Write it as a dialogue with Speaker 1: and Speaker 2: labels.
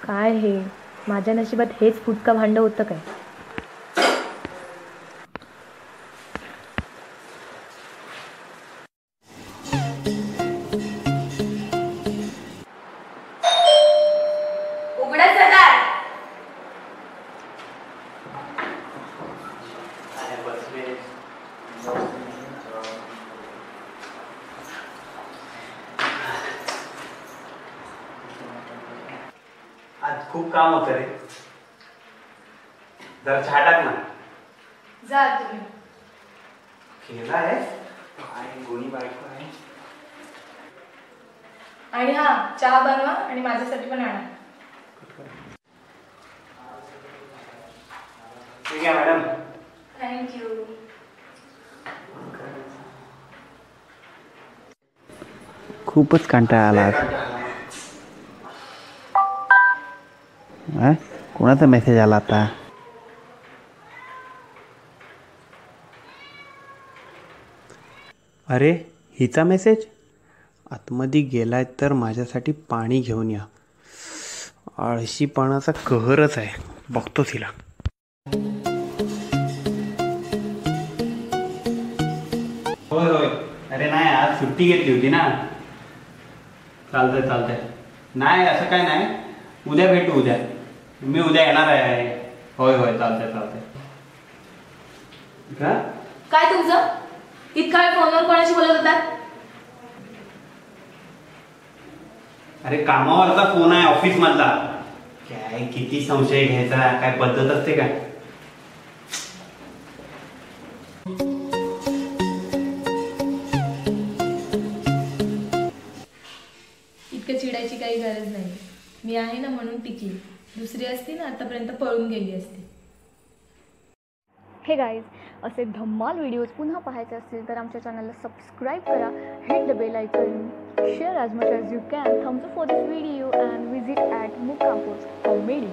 Speaker 1: काय हे, माझ्या नशिबात हेच फुटका भांड होतं काय?
Speaker 2: उघडच दार.
Speaker 3: आज खूप काम होतं रे. जरा चहा टाक ना.
Speaker 2: जा तुम्ही.
Speaker 3: केला आहे आणि गोणी बायको आहे.
Speaker 2: आणि हा चहा बनवा आणि माझ्यासाठी पण आणा.
Speaker 3: ठीक आहे मॅडम.
Speaker 2: थँक्यू.
Speaker 3: खूपच कंटाळा आला. कोणाचा मेसेज आला आता? अरे हिचा मेसेज. आतमध्ये गेलाय तर माझ्यासाठी पाणी घेऊन या. आळशीपणाचा कहरच आहे. बघतो तिला. होय होय. अरे नाही, आज सुट्टी घेतली होती ना. चालतंय. नाही असं काय नाही. उद्या भेटू. उद्या मी उद्या येणार आहे. होय चालतंय.
Speaker 2: काय तुमचं इतका वेळ फोनवर कोणाशी बोलत होतात?
Speaker 3: अरे कामावरचा फोन आहे, ऑफिस मधला. काय किती संशय घ्यायचा, काय पद्धत असते काय?
Speaker 2: इतकं चिडायची काही गरज नाही. मी आहे ना म्हणून टिकली. दुसरी असती ना आतापर्यंत पळून गेली असती.
Speaker 1: हे गाईज, असे धम्माल व्हिडिओज पुन्हा पाहायचे असतील तर आमच्या चॅनलला सबस्क्राईब करा, hit the bell icon, share as much as you can, thumbs up for this video and visit at Mukkampost comedy.